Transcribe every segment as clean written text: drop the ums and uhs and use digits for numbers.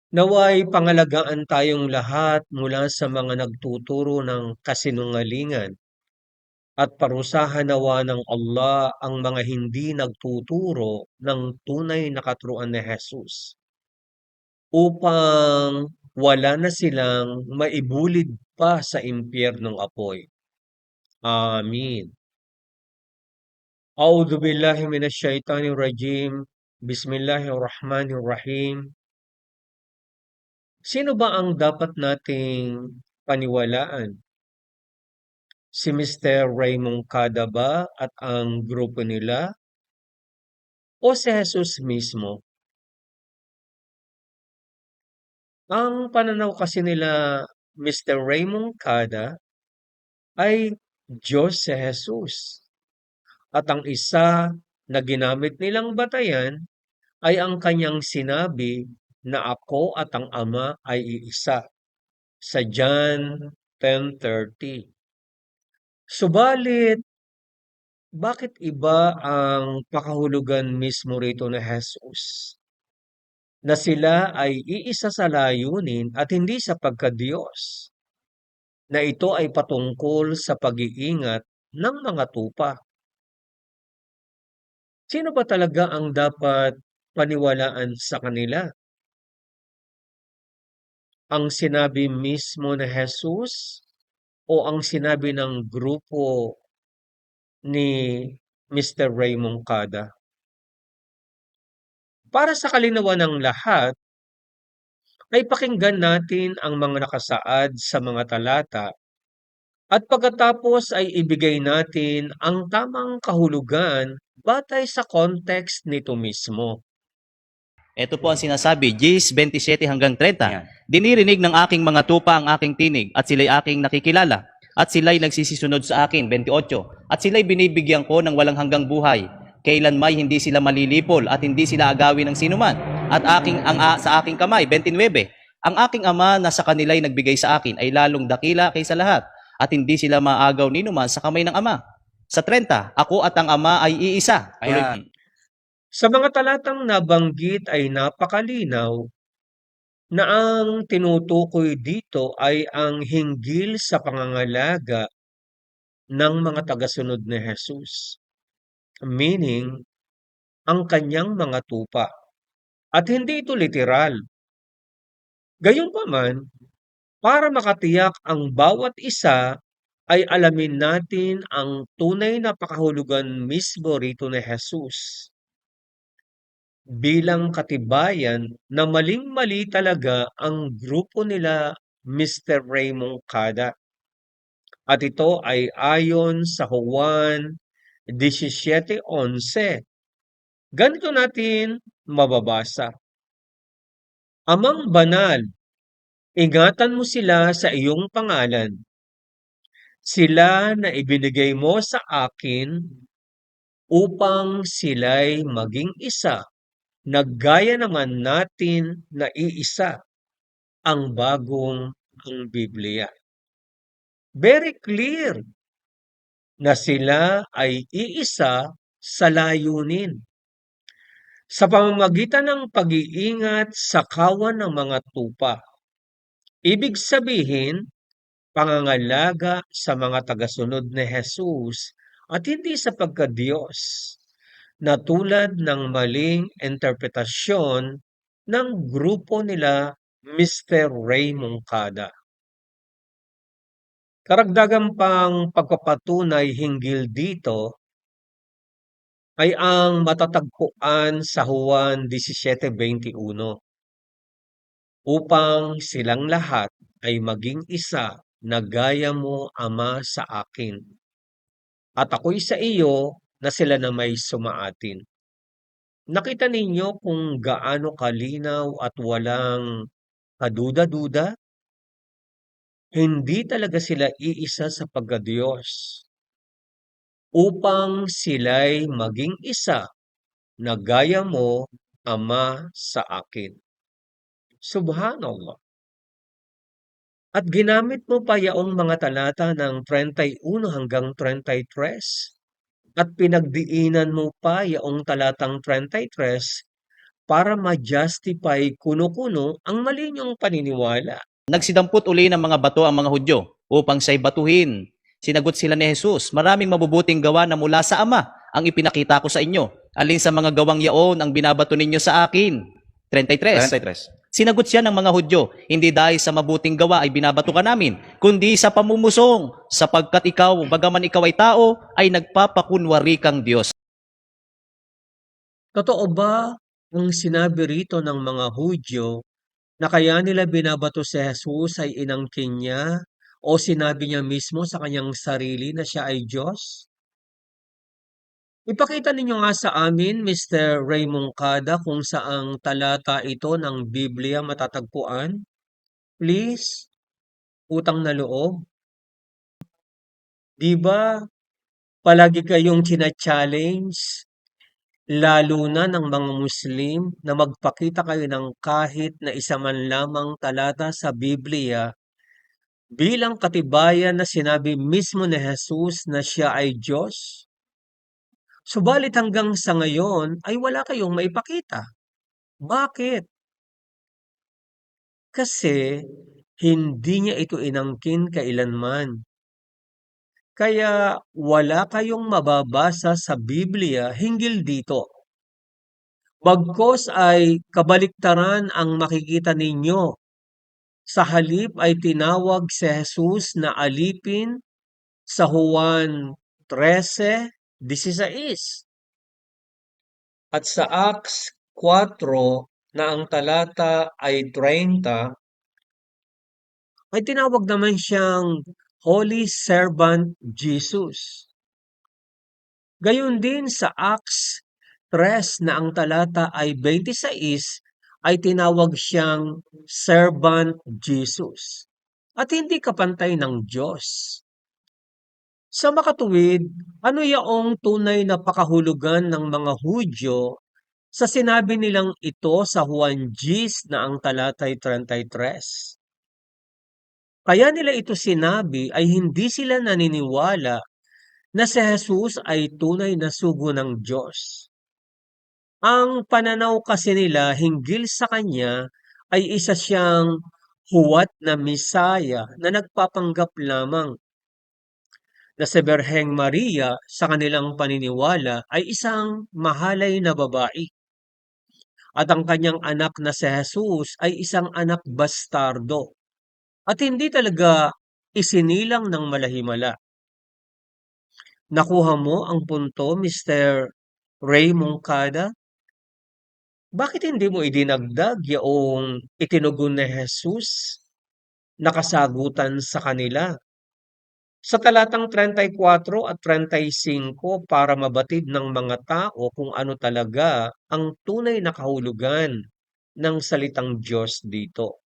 Naway pangalagaan tayong lahat mula sa mga nagtuturo ng kasinungalingan at parusahan nawa ng Allah ang mga hindi nagtuturo ng tunay na katuruan ni Jesus upang wala na silang maibulid pa sa impyernong apoy. Amin. A'udhu billahi minash shaitanir rajim. Bismillahirrahmanirrahim. Sino ba ang dapat nating paniwalaan? Si Mr. Raymond Cada ba at ang grupo nila o si Jesus mismo? Ang pananaw kasi nila Mr. Raymond Cada ay Diyos si Jesus. At ang isa na ginamit nilang batayan ay ang kanyang sinabi na ako at ang Ama ay iisa sa John 10:30. Subalit, bakit iba ang pakahulugan mismo rito na Jesus? Na sila ay iisa sa layunin at hindi sa pagkadiyos. Na ito ay patungkol sa pag-iingat ng mga tupa. Sino ba talaga ang dapat paniwalaan sa kanila? Ang sinabi mismo ni Jesus o ang sinabi ng grupo ni Mr. Raymond Cada? Para sa kalinawan ng lahat, ay pakinggan natin ang mga nakasaad sa mga talata at pagkatapos ay ibigay natin ang tamang kahulugan batay sa context nito mismo. Ito po ang sinasabi, Gs 27 hanggang 30. Ayan. Dinirinig ng aking mga tupa ang aking tinig at sila'y aking nakikilala. At sila'y nagsisisunod sa akin, 28. At sila'y binibigyan ko ng walang hanggang buhay. Kailan may hindi sila malilipol at hindi sila agawin ng sinuman. At sa aking kamay, 29. Ang aking ama na sa kanila'y nagbigay sa akin ay lalong dakila kaysa lahat. At hindi sila maagaw ni numan sa kamay ng ama. Sa 30, ako at ang ama ay iisa. Ayan. Sa mga talatang nabanggit ay napakalinaw na ang tinutukoy dito ay ang hinggil sa pangangalaga ng mga tagasunod ni Jesus. Meaning, ang kanyang mga tupa. At hindi ito literal. Gayunpaman, para makatiyak ang bawat isa ay alamin natin ang tunay na pakahulugan mismo rito ni Jesus. Bilang katibayan na maling-mali talaga ang grupo nila Mr. Raymond Cada. At ito ay ayon sa Juan 17:11. Ganito natin mababasa. Amang banal, ingatan mo sila sa iyong pangalan. Sila na ibinigay mo sa akin upang sila'y maging isa. Naggaya naman natin na iisa ang bagong ang Biblia. Very clear na sila ay iisa sa layunin. Sa pamamagitan ng pag-iingat sa kawan ng mga tupa. Ibig sabihin, pangangalaga sa mga tagasunod ni Jesus at hindi sa pagkadiyos, na tulad ng maling interpretasyon ng grupo nila Mr. Raymond Cada. Karagdagan pang pagpapatunay hinggil dito ay ang matatagpuan sa Juan 17:21. Upang silang lahat ay maging isa na gaya mo, Ama, sa akin. At ako'y sa iyo na sila na may sumaatin. Nakita ninyo kung gaano kalinaw at walang kaduda-duda? Hindi talaga sila iisa sa pagkadiyos. Upang sila'y maging isa na gaya mo, Ama, sa akin. Subhanallah. At ginamit mo pa yaong mga talata ng 31 hanggang 33 at pinagdiinan mo pa yaong talatang 33 para ma-justify kuno-kuno ang mali niyong paniniwala. Nagsidampot uli ng mga bato ang mga Hudyo upang siya'y batuhin. Sinagot sila ni Jesus, maraming mabubuting gawa na mula sa Ama ang ipinakita ko sa inyo. Alin sa mga gawang yaon ang binabato ninyo sa akin? 33. Sinagot siya ng mga Hudyo, hindi dahil sa mabuting gawa ay binabato ka namin, kundi sa pamumusong, sapagkat ikaw, bagaman ikaw ay tao, ay nagpapakunwari kang Diyos. Totoo ba ang sinabi rito ng mga Hudyo na kaya nila binabato si Jesus ay inangkin niya o sinabi niya mismo sa kanyang sarili na siya ay Diyos? Ipakita ninyo nga sa amin, Mr. Raymond Kada, kung saang talata ito ng Biblia matatagpuan. Please, utang na loob. Di ba palagi kayong challenge lalo na ng mga Muslim na magpakita kayo ng kahit na isa man lamang talata sa Biblia bilang katibayan na sinabi mismo ni Jesus na siya ay Diyos? Subalit hanggang sa ngayon ay wala kayong maipakita. Bakit? Kasi hindi niya ito inangkin kailanman. Kaya wala kayong mababasa sa Biblia hinggil dito. Bagkos ay kabaliktaran ang makikita ninyo. Sa halip ay tinawag si Jesus na alipin sa Juan 13:16. At sa Acts 4 na ang talata ay 30, ay tinawag naman siyang Holy Servant Jesus. Gayon din sa Acts 3 na ang talata ay 26 ay tinawag siyang Servant Jesus. At hindi kapantay ng Diyos. Sa makatuwid, ano yaong tunay na pakahulugan ng mga Hudyo sa sinabi nilang ito sa Juan Gis na ang talatay 33? Kaya nila ito sinabi ay hindi sila naniniwala na si Jesus ay tunay na sugo ng Diyos. Ang pananaw kasi nila hinggil sa kanya ay isa siyang huwat na Misaya na nagpapanggap lamang na si Berheng Maria sa kanilang paniniwala ay isang mahalay na babae at ang kanyang anak na si Jesus ay isang anak bastardo at hindi talaga isinilang ng malahimala. Nakuha mo ang punto, Mr. Ray Moncada? Bakit hindi mo idinagdag yaong itinugon ni Jesus na kasagutan sa kanila sa talatang 34 at 35 para mabatid ng mga tao kung ano talaga ang tunay na kahulugan ng salitang Diyos dito?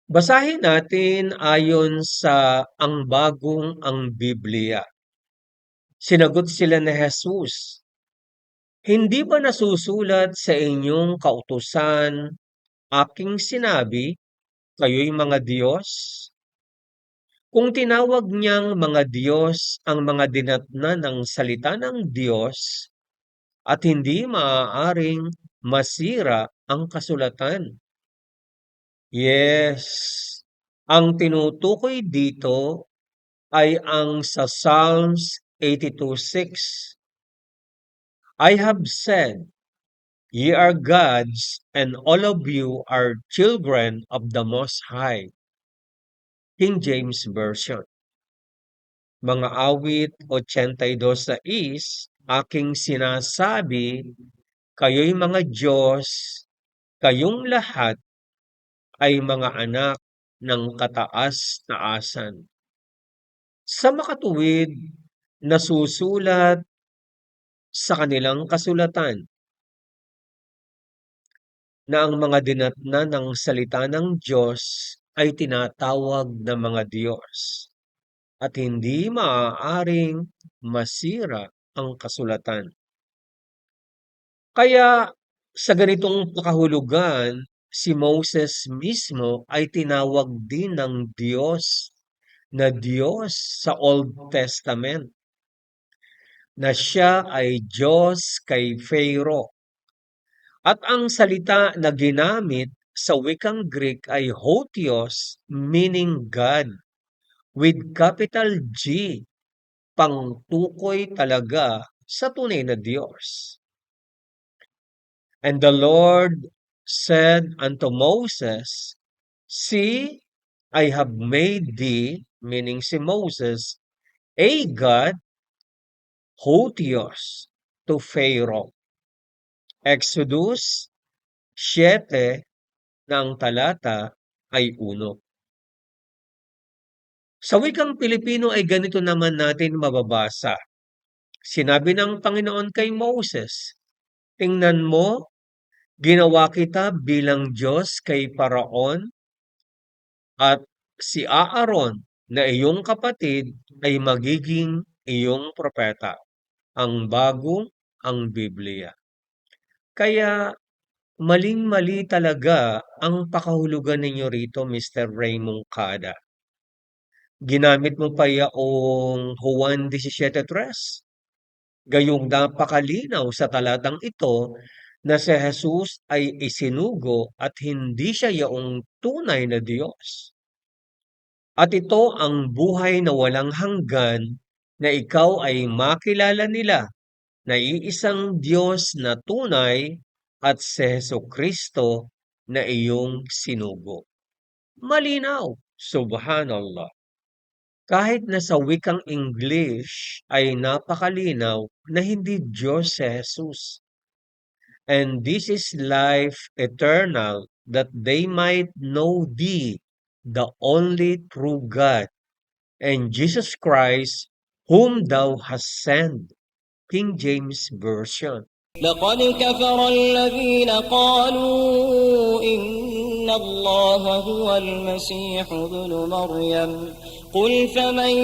Basahin natin ayon sa ang bagong ang Biblia. Sinagot sila ni Jesus, hindi ba nasusulat sa inyong kautusan aking sinabi, kayo'y mga Diyos? Kung tinawag niyang mga Diyos ang mga dinatnan ng salita ng Diyos at hindi maaaring masira ang kasulatan. Yes, ang tinutukoy dito ay ang sa Psalms 82:6. I have said, ye are gods, and all of you are children of the Most High. King James Version. Mga awit 82:6, aking sinasabi, kayo'y mga Diyos, kayong lahat ay mga anak ng kataas-taasan. Sa makatuwid, nasusulat sa kanilang kasulatan na ang mga dinatnan ng salita ng Diyos ay tinatawag na mga Diyos at hindi maaaring masira ang kasulatan. Kaya sa ganitong pakahulugan, si Moses mismo ay tinawag din ng Diyos na Diyos sa Old Testament, na siya ay Diyos kay Pharaoh At ang salita na ginamit sa wikang Greek ay Hotios, meaning God, with capital G, pangtukoy talaga sa tunay na Diyos. And the Lord said unto Moses, See, I have made thee, meaning si Moses, a God, Hotios, to Pharaoh. Exodus 7 na ang talata ay 1. Sa wikang Pilipino ay ganito naman natin mababasa. Sinabi ng Panginoon kay Moses, Tingnan mo, ginawa kita bilang Diyos kay Paraon at si Aaron na iyong kapatid ay magiging iyong propeta. Ang bago ang Biblia. Kaya maling-mali talaga ang pakahulugan ninyo rito, Mr. Raymond Cada. Ginamit mo pa yaong Juan 17:3. Gayong napakalinaw sa talatang ito na si Jesus ay isinugo at hindi siya yaong tunay na Diyos. At ito ang buhay na walang hanggan na ikaw ay makilala nila na iisang Diyos na tunay at si Jesucristo na iyong sinugo. Malinaw, subhanallah. Kahit na sa wikang English ay napakalinaw na hindi Diyos si Jesus. And this is life eternal, that they might know thee, the only true God, and Jesus Christ, whom thou hast sent. King James Version. لقد كفر الذين قالوا إن الله هو المسيح ابن مريم قل فمن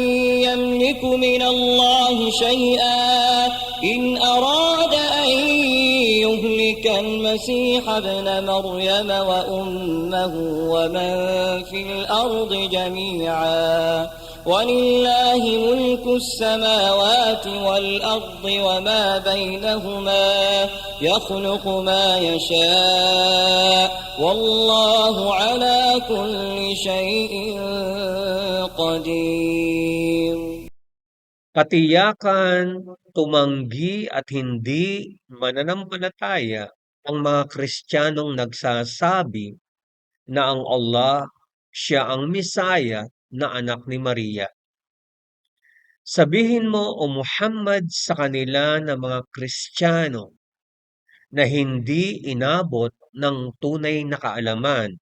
يملك من الله شيئا إن أراد أن يهلك المسيح ابن مريم وأمه ومن في الأرض جميعا ولله ملك السماوات والأرض وما بينهما يخلق ما يشاء والله على كل شيء قدير. Katiyakan, tumanggi at hindi mananampalataya ang mga Kristiyanong nagsasabi na ang Allah siya ang Misaya na anak ni Maria. Sabihin mo o Muhammad sa kanila na mga Kristiyano na hindi inabot ng tunay na kaalaman.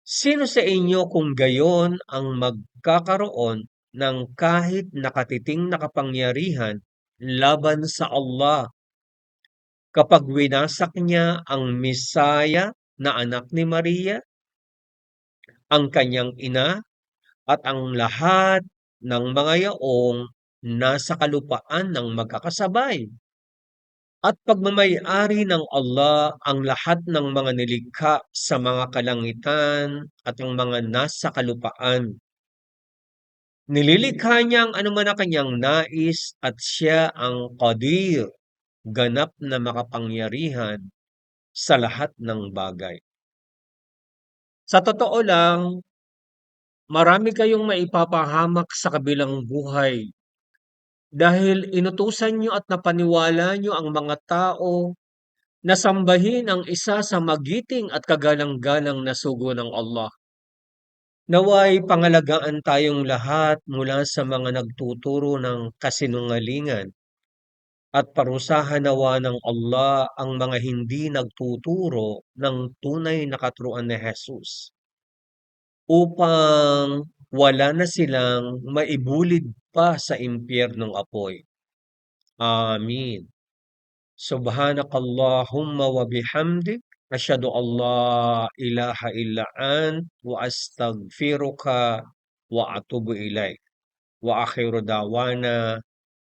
Sino sa inyo kung gayon ang magkakaroon ng kahit nakatiting na kapangyarihan laban sa Allah kapag winasak niya ang Misaya na anak ni Maria, ang kanyang ina, at ang lahat ng mga yaong nasa kalupaan ng magkakasabay. At pagmamay-ari ng Allah ang lahat ng mga nilikha sa mga kalangitan at ang mga nasa kalupaan. Nililikha niya ang anuman na kanyang nais at siya ang Qadir, ganap na makapangyarihan sa lahat ng bagay. Sa totoo lang, marami kayong maipapahamak sa kabilang buhay dahil inutusan niyo at napaniwala niyo ang mga tao na sambahin ang isa sa magiting at kagalang-galang na sugo ng Allah. Naway pangalagaan tayong lahat mula sa mga nagtuturo ng kasinungalingan at parusahan nawa ng Allah ang mga hindi nagtuturo ng tunay na katuruan ni Jesus upang wala na silang maibulid pa sa impyernong apoy. Amin. Subhanakallahumma wa bihamdik asyhadu an la ilaha illa ant wa astaghfiruka wa atubu ilaik. Wa akhiru da'wana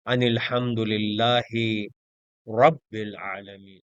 anil hamdulillahi rabbil alamin.